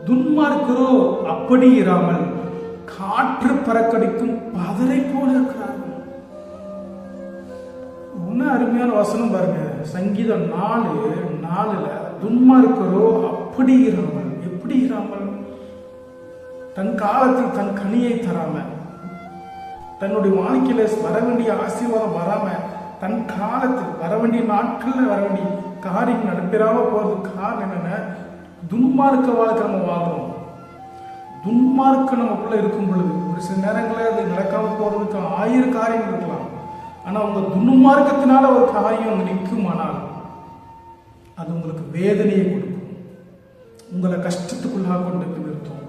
துன்மார்க்கரோ அப்படி இராமல் காற்று பறக்கடிக்கும் பதரை போல இருக்கிறார்கள். ஒன்னும் அருமையான வசனம் பாருங்க. சங்கீதம் 4:4 துன்மார்க்கரோ அப்படி இராமல், எப்படி இராமல், தன் காலத்தில் தன் கனியை தராம, தன்னுடைய வாழ்க்கையில வர வேண்டிய ஆசீர்வாதம் வராம, தன் காலத்தில் வர வேண்டிய நாட்கள்ல வர வேண்டிய காரியம் நடைபெறாம போறதுக்கு காரணம் என்னன்னா, துன்மார்க்க வாழ்க்கை நம்ம வாழ்றோம். துன்மார்க்க நமக்குள்ள இருக்கும் பொழுது ஒரு சில நேரங்களில் அது நடக்காம போறதுக்கு 1000 காரியங்கள் இருக்கலாம். ஆனா உங்க துன்மார்க்கத்தினால ஒரு காரியம் அங்க நிற்குமானால் அது உங்களுக்கு வேதனையை கொடுக்கும், உங்களை கஷ்டத்துக்குள்ளாக கொண்டு நிறுத்தும்.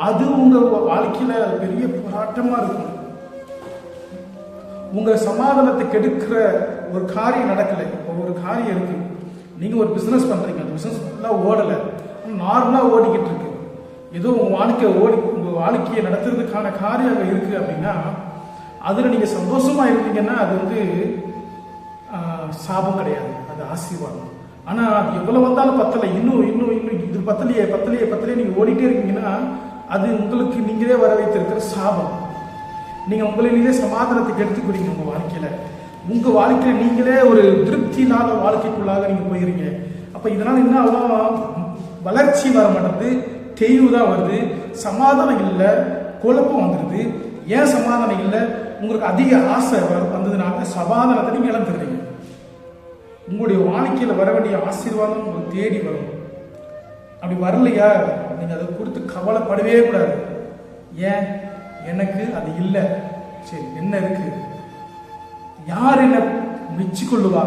அது உங்க வாழ்க்கையில பெரிய போராட்டமா இருக்கும். உங்க சமாதானத்தை கெடுக்கிற ஒரு காரியம் நடக்கலை. இப்போ ஒரு காரியம் இருக்கு, நீங்க ஒரு பிசினஸ் பண்றீங்க, அந்த பிசினஸ் எல்லாம் ஓடலை, நார்மலா ஓடிக்கிட்டு இருக்கு. ஏதோ உங்க வாழ்க்கையை நடத்துறதுக்கான காரியம் இருக்கு அப்படின்னா அதுல நீங்க சந்தோஷமா இருந்தீங்கன்னா அது சாபம் கிடையாது, அது ஆசீர்வாதம். ஆனா அது எவ்வளவு வந்தாலும் பத்தலை, இன்னும் இன்னும் இன்னும் இது பத்தலையே நீங்க ஓடிட்டே இருக்கீங்கன்னா அது உங்களுக்கு நீங்களே வர வைத்திருக்கிற சாபம். நீங்க உங்களிலே சமாதானத்தை எடுத்துக்கிறீங்க. உங்க வாழ்க்கையில நீங்களே ஒரு திருப்தி இல்லாத வாழ்க்கைக்குள்ளாக நீங்க போயிருங்க. அப்ப இதனால என்ன ஆகும்? வளர்ச்சி வர மாட்டேங்குது, தெய்வு தான் வருது, சமாதானம் இல்லை, குழப்பம் வந்துடுது. ஏன் சமாதானம் இல்லை? உங்களுக்கு அதிக ஆசை வந்ததுனால சமாதானத்தை நீங்க இழந்துடுறீங்க. உங்களுடைய வாழ்க்கையில வர வேண்டிய ஆசீர்வாதம் உங்களுக்கு தேடி வரும். அப்படி வரலையா நீங்க அதை கொடுத்து கவலைப்படவே கூடாது. ஏன்? எனக்கு அது இல்லை, சரி என்ன இருக்கு, யார் என்ன மெச்சிக்கொள்ளுவா?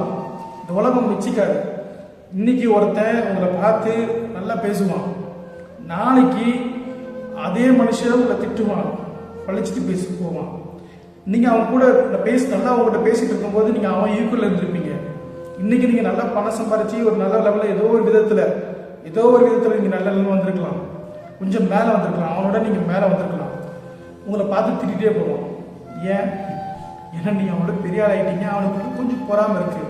இந்த உலகம் மெச்சிக்காது. இன்னைக்கு ஒருத்தன் உங்களை பார்த்து நல்லா பேசுவான், நாளைக்கு அதே மனுஷன் உங்களை திட்டுவான், பழிச்சிட்டு பேசி போவான். நீங்க அவன் கூட நல்லா அவங்ககிட்ட பேசிட்டு இருக்கும்போது நீங்க அவன் ஈக்குவல் இருந்திருப்பீங்க. இன்னைக்கு நீங்க நல்லா பணம் சம்பாதிச்சு ஒரு நல்ல லெவலில் ஏதோ ஒரு விதத்துல நீங்க நல்ல லெவலில் வந்திருக்கலாம், கொஞ்சம் மேலே வந்திருக்கலாம், அவனோட நீங்க மேலே வந்திருக்கலாம். உங்களை பார்த்து திட்டிகிட்டே போவான். ஏன்? ஏன்னா நீங்க அவனோட பெரிய ஆள் ஆகிட்டீங்க, அவனுக்கு கொஞ்சம் பொறாம இருக்கு.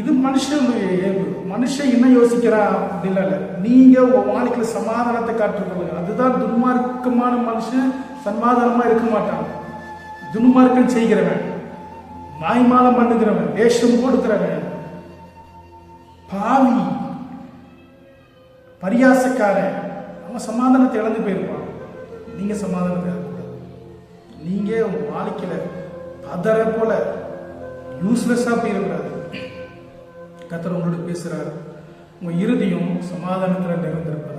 இது மனுஷனுடைய இயல்பு. மனுஷன் என்ன யோசிக்கிறான் அப்படின்னா, நீங்க உங்க வாழ்க்கையில சமாதானத்தை காட்டுறது. அதுதான் துன்மார்க்கமான மனுஷன் சமாதானமா இருக்க மாட்டான். துன்மார்க்கம் செய்கிறவன், மாய்மாலம் பண்ணுகிறவன், வேஷம் கொடுக்கிறவன், பாவி, பரியாசக்காரன், அவன் சமாதானத்தை இழந்து போயிருப்பான். நீங்க சமாதானத்தை இழக்கக்கூடாது. நீங்க உங்க வாழ்க்கையில பதற போல யூஸ்லெஸ்ஸா போயிடக்கூடாது. கர்த்தர் உங்களோட பேசுறாரு. உங்க இறுதியும் சமாதானத்துல நிறைந்திருப்பது.